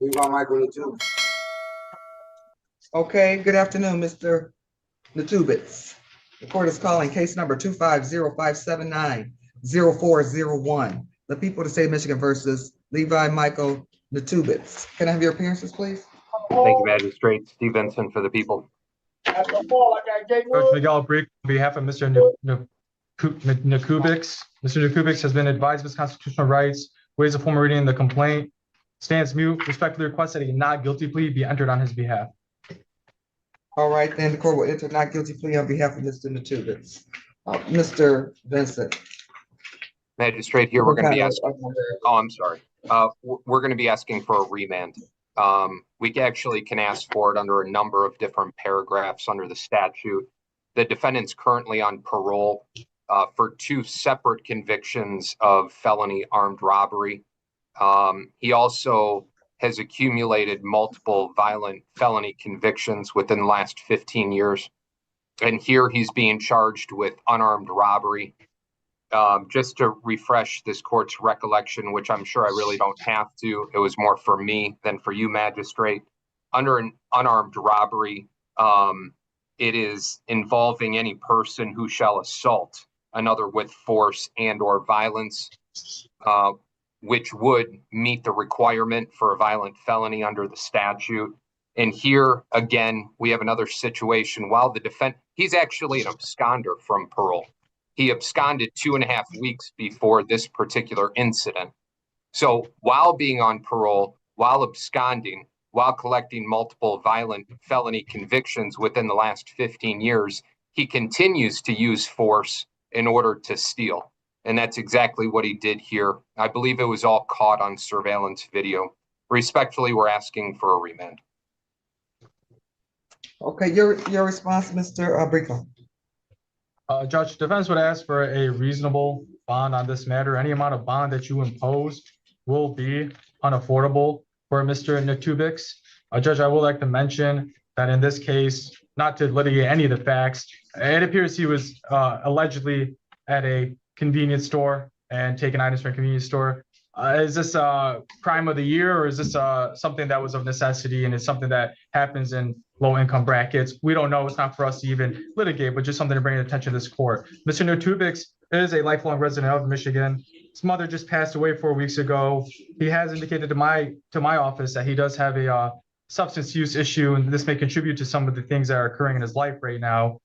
Levi Michael too. Okay, good afternoon, Mr. Nubitz. The court is calling case number 250-579-0401. The people of the state of Michigan versus Levi Michael Nubitz. Can I have your appearances, please? Thank you, Magistrate. Steve Benson for the people. Coach Miguel Brick, on behalf of Mr. Nubitz. Mr. Nubitz has been advised of his constitutional rights, waives a formal reading of the complaint, stands mute, respectfully requests that a not guilty plea be entered on his behalf. All right, then the court will enter not guilty plea on behalf of Mr. Nubitz. Mr. Vincent. Magistrate, here we're going to be asking. Oh, I'm sorry. We're going to be asking for a remand. We actually can ask for it under a number of different paragraphs under the statute. The defendant's currently on parole for 2 separate convictions of felony armed robbery. He also has accumulated multiple violent felony convictions within the last 15 years. And here he's being charged with unarmed robbery. Just to refresh this court's recollection, which I'm sure I really don't have to, it was more for me than for you, Magistrate. Under an unarmed robbery, it is involving any person who shall assault another with force and or violence, which would meet the requirement for a violent felony under the statute. And here, again, we have another situation. While the defendant, he's actually an absconder from parole. He absconded 2.5 weeks before this particular incident. So while being on parole, while absconding, while collecting multiple violent felony convictions within the last 15 years, he continues to use force in order to steal. And that's exactly what he did here. I believe it was all caught on surveillance video. Respectfully, we're asking for a remand. Okay, your response, Mr. Brico. Judge, defense would ask for a reasonable bond on this matter. Any amount of bond that you impose will be unaffordable for Mr. Nubitz. Judge, I would like to mention that in this case, not to litigate any of the facts, it appears he was allegedly at a convenience store and taking items from a convenience store. Is this a crime of the year, or is this something that was of necessity and is something that happens in low income brackets? We don't know. It's not for us to even litigate, but just something to bring attention to this court. Mr. Nubitz is a lifelong resident of Michigan. His mother just passed away 4 weeks ago. He has indicated to my office that he does have a substance use issue, and this may contribute to some of the things that are occurring in his life right now.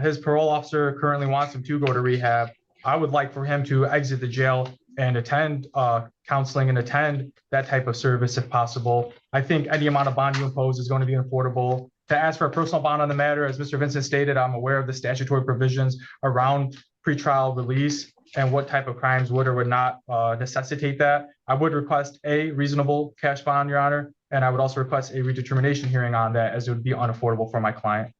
His parole officer currently wants him to go to rehab. I would like for him to exit the jail and attend counseling and attend that type of service if possible. I think any amount of bond you impose is going to be unaffordable. To ask for a personal bond on the matter, as Mr. Vincent stated, I'm aware of the statutory provisions around pretrial release and what type of crimes would or would not necessitate that. I would request a reasonable cash bond, Your Honor, and I would also request a redetermination hearing on that, as it would be unaffordable for my client.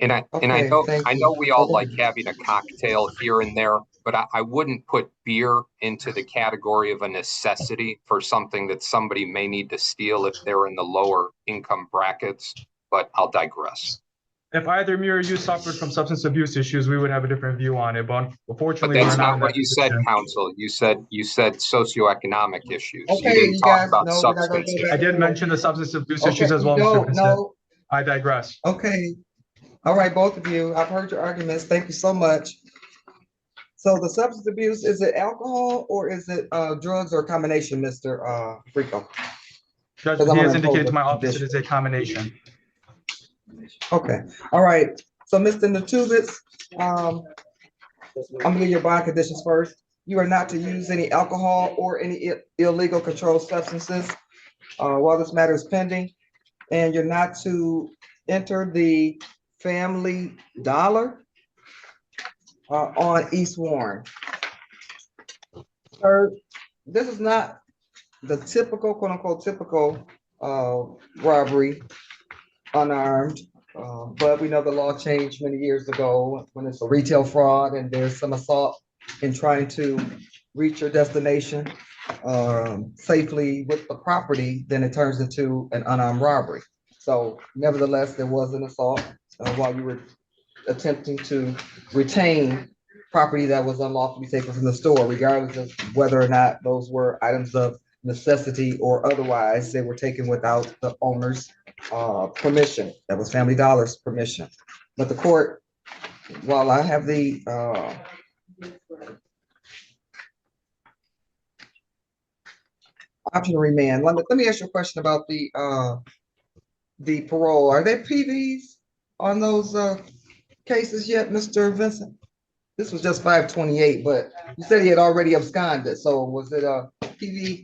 And I know we all like having a cocktail here and there, but I wouldn't put beer into the category of a necessity for something that somebody may need to steal if they're in the lower income brackets, but I'll digress. If either me or you suffered from substance abuse issues, we would have a different view on it, but unfortunately, that's not what you said, counsel. You said socioeconomic issues. Okay, you didn't talk about substance issues. I did mention the substance abuse issues as well, Mr. Vincent. No. I digress. Okay. All right, both of you, I've heard your arguments. Thank you so much. So the substance abuse, is it alcohol or is it drugs or a combination, Mr. Brico? Judge, he has indicated to my office it is a combination. Okay, all right. So Mr. Nubitz, I'm gonna give you your bond conditions first. You are not to use any alcohol or any illegal controlled substances while this matter is pending. And you're not to enter the Family Dollar on East Warren. Third, this is not the typical, quote unquote, typical robbery, unarmed, but we know the law changed many years ago when it's a retail fraud and there's some assault in trying to reach your destination safely with the property, then it turns into an unarmed robbery. So nevertheless, there was an assault while you were attempting to retain property that was unlawfully taken from the store, regardless of whether or not those were items of necessity or otherwise, they were taken without the owner's permission. That was Family Dollar's permission. But the court, while I have the option to remand, let me ask you a question about the parole. Are there PVs on those cases yet, Mr. Vincent? This was just 528, but you said he had already absconded. So was it a PV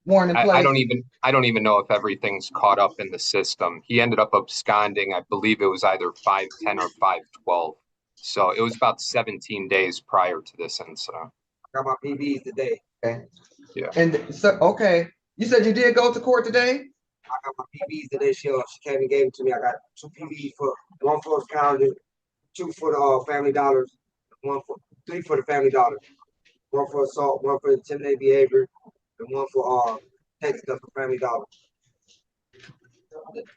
warrant in place? I don't even know if everything's caught up in the system. He ended up absconding. I believe it was either 510 or 512. So it was about 17 days prior to this incident. Got my PVs today. Okay. Yeah. And so, okay, you said you did go to court today? I got my PVs today. She came and gave them to me. I got 2 PVs one for absconding, 2 for the Family Dollars, 3 for the Family Dollars, 1 for assault, 1 for intimidating behavior, and 1 for taking stuff for Family Dollars.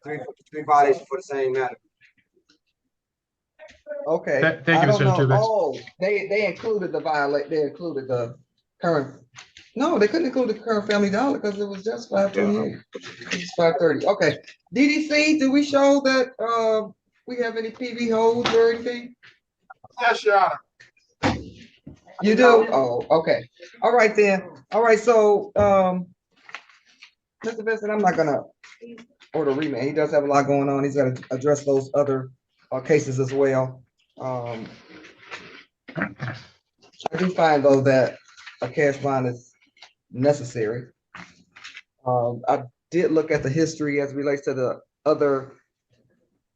3 violations for the same matter. Okay. Thank you, Mr. Nubitz. Oh, they included they included the current. No, they couldn't include the current Family Dollar because it was just 528. It's 530. Okay. DDC, do we show that we have any PV holds or anything? Yes, Your Honor. You do? Oh, okay. All right then. All right. So, Mr. Vincent, I'm not gonna order remand. He does have a lot going on. He's got to address those other cases as well. I do find though that a cash bond is necessary. I did look at the history as it relates to the other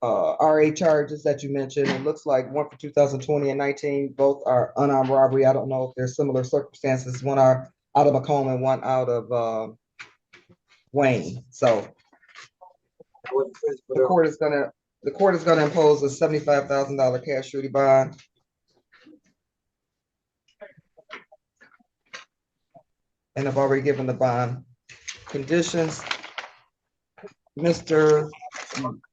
RA charges that you mentioned. It looks like one for 2020 and 19, both are unarmed robbery. I don't know if there's similar circumstances. One are out of Macomb and one out of Wayne. So the court is gonna impose a $75,000 cash surety bond. And I've already given the bond conditions. Mr.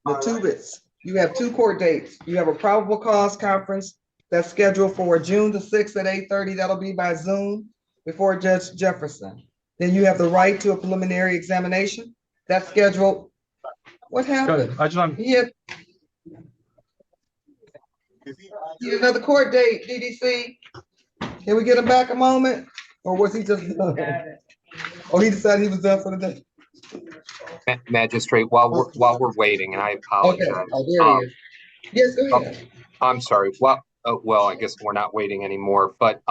Nubitz, you have 2 court dates. You have a probable cause conference that's scheduled for June the 6th at 8:30. That'll be by Zoom before Judge Jefferson. Then you have the right to a preliminary examination. That's scheduled. What happened? Good. He had another court date, DDC. Can we get him back a moment? Or was he just, oh, he decided he was done for the day? Magistrate, while we're waiting, and I apologize. Okay. Oh, there he is. Yes, go ahead. I'm sorry. Well, I guess we're not waiting anymore. But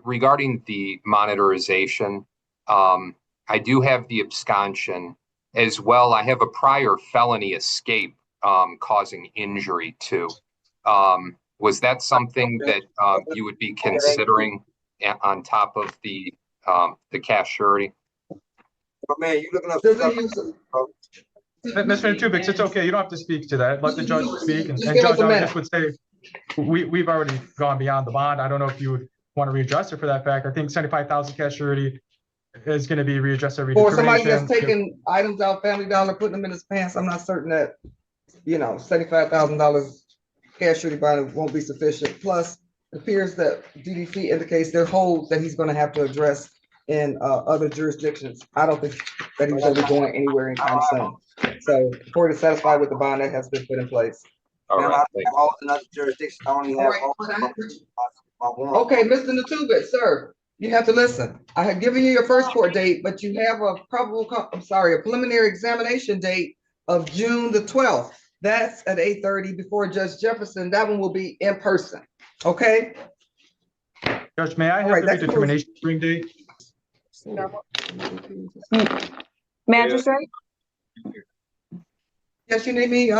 regarding the monitorization, I do have the absconsion as well. I have a prior felony escape causing injury too. Was that something that you would be considering on top of the cash surety? But man, you looking up. Mr. Nubitz, it's okay. You don't have to speak to that. Let the judge speak. And Judge, I just would say, we've already gone beyond the bond. I don't know if you would want to readjust it for that fact. I think 75,000 cash surety is going to be readjusted every For somebody that's taking items out Family Dollar, putting them in his pants, I'm not certain that, $75,000 cash surety bond won't be sufficient. Plus, it appears that DDC indicates there are holds that he's going to have to address in other jurisdictions. I don't think that he's going to be going anywhere anytime soon. So, the court is satisfied with the bond that has been put in place. All right. All in other jurisdictions, I only have Okay, Mr. Nubitz, sir, you have to listen. I have given you your first court date, but you have a a preliminary examination date of June the 12th. That's at 8:30 before Judge Jefferson. That one will be in person. Okay? Judge, may I have the redetermination hearing date? Magistrate? Yes, you need me,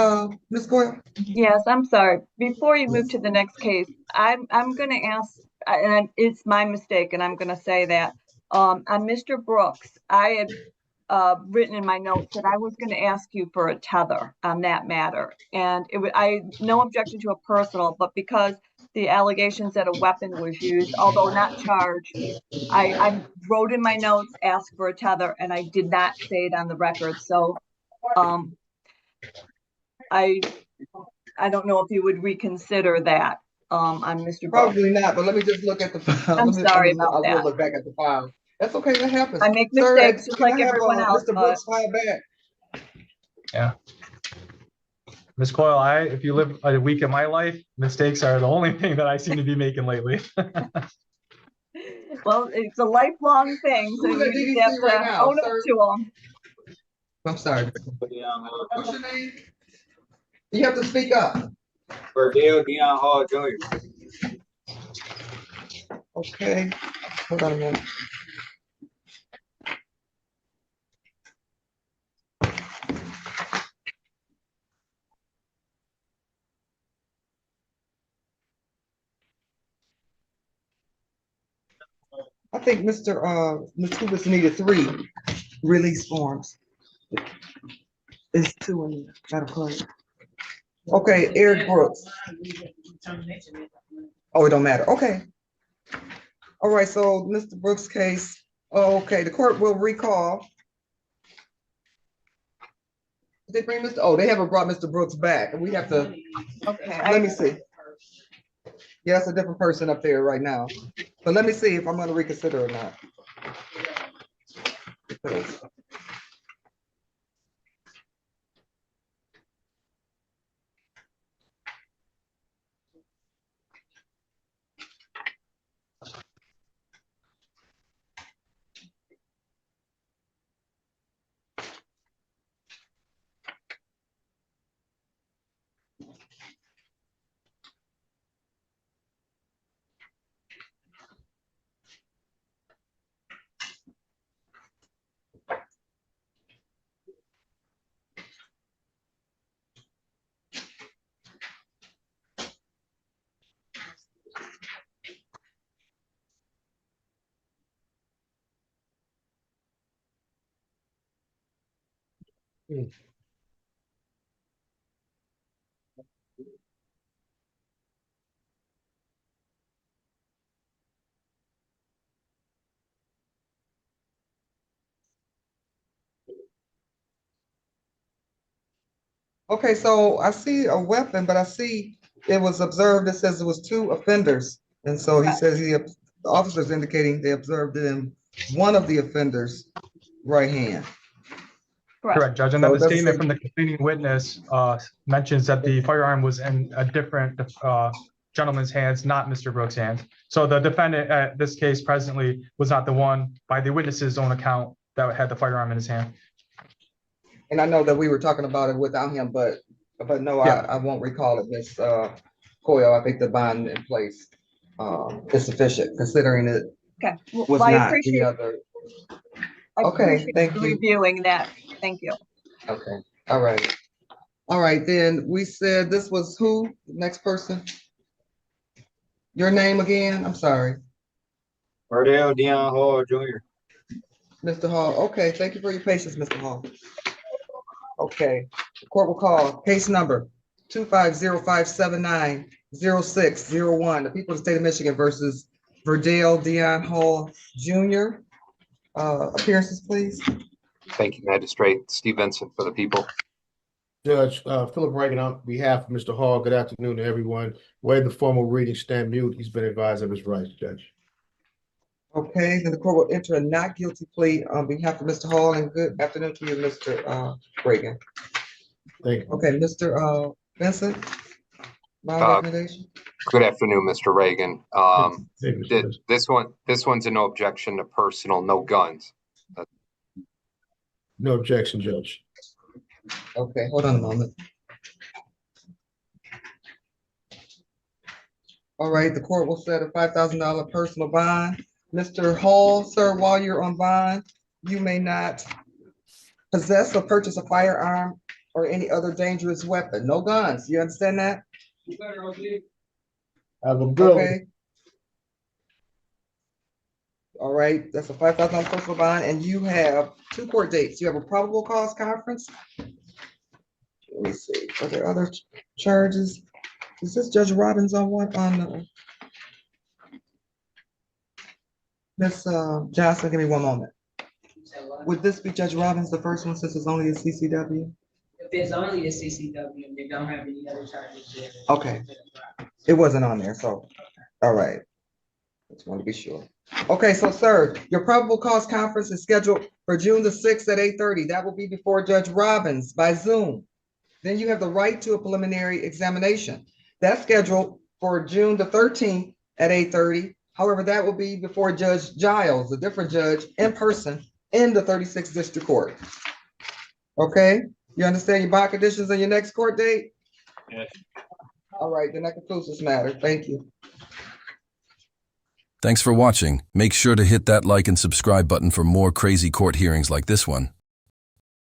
Ms. Goyle? Yes, I'm sorry. Before you move to the next case, I'm gonna ask, and it's my mistake, and I'm gonna say that. On Mr. Brooks, I had written in my notes that I was gonna ask you for a tether on that matter. And I no objection to a personal, but because the allegations that a weapon was used, although not charged, I wrote in my notes, asked for a tether, and I did not say it on the record. So I don't know if you would reconsider that. on Mr. Brooks. Probably not, but let me just look at the file. I'm sorry about I will that. look back at the file. That's okay, that happens. I make Sir, mistakes just can like I have, everyone else, Mr. but Brooks' file back? Ms. Coyle, if you live a week in my life, mistakes are the only thing that I seem to be making lately. well, it's a lifelong thing, so Who's at you just have DDC right to now, own up sir? to them. I'm sorry. What's your name? You have to speak up. Deion Hall Jr. Okay, hold on a minute. I think Mr. Nubitz needed 3 release forms. It's 2 in there. That'll clear. Okay, Eric Brooks. Oh, it don't matter. Okay. All right, so Mr. Brooks' case, okay, the court will recall. Did they bring Mr. Oh, they haven't brought Mr. Brooks back. We have to, Okay. let me see. Yeah, it's a different person up there right now. But let me see if I'm gonna reconsider or not. Okay, so I see a weapon, but I see it was observed, it says it was 2 offenders. And so he says the officers indicating they observed it in one of the offenders' right hand. Correct, Judge. And then the statement from the complaining witness mentions that the firearm was in a different gentleman's hands, not Mr. Brooks' hands. So the defendant at this case presently was not the one, by the witness's own account, that had the firearm in his hand. And I know that we were talking about it without him, but no, Yeah. I won't recall it, Ms. Coyle. I think the bond in place is sufficient, considering it Okay. Well, was I not the appreciate, other. I Okay, appreciate thank you you. reviewing that. Thank you. Okay, all right. All right, then we said this was who? Next person? Your name again? I'm sorry. Deion Hall Jr. Mr. Hall. Okay, thank you for your patience, Mr. Hall. Okay, the court will call case number 250-579-0601. The people of the state of Michigan versus Deion Hall Jr. Appearances, please. Thank you, Magistrate. Steve Vincent for the people. Judge Philip Reagan, on behalf of Mr. Hall, good afternoon to everyone. Waive the formal reading, stand mute. He's been advised of his rights, Judge. Okay, then the court will enter a not guilty plea on behalf of Mr. Hall, and good afternoon to you, Mr. Reagan. Thank you. Okay, Mr. Vincent, bond recommendation. Good afternoon, Mr. Reagan. Thank you, Mr. Judge. This one's a no objection to personal, no guns. No objection, Judge. Okay, hold on a moment. All right, the court will set a $5,000 personal bond. Mr. Hall, sir, while you're on bond, you may not possess or purchase a firearm or any other dangerous weapon. No guns. You understand that? Have a good one. Okay. All right, that's a $5,000 personal bond, and you have 2 court dates. You have a probable cause conference. Let me see, are there other charges? Is this Judge Robbins on what, on Miss Johnson, give me one moment. Would this be Judge Robbins, the first one, since it's only a CCW? If it's only a CCW and they don't have any other charges there. Okay. It wasn't on there, so, all right. Just want to be sure. Okay, so sir, your probable cause conference is scheduled for June the 6th at 8:30. That will be before Judge Robbins by Zoom. Then you have the right to a preliminary examination. That's scheduled for June the 13th at 8:30. However, that will be before Judge Giles, a different judge, in person in the 36th District Court. Okay, you understand your bond conditions on your next court date? Yes. All right, then that concludes this matter. Thank you. Thanks for watching. Make sure to hit that like and subscribe button for more crazy court hearings like this one.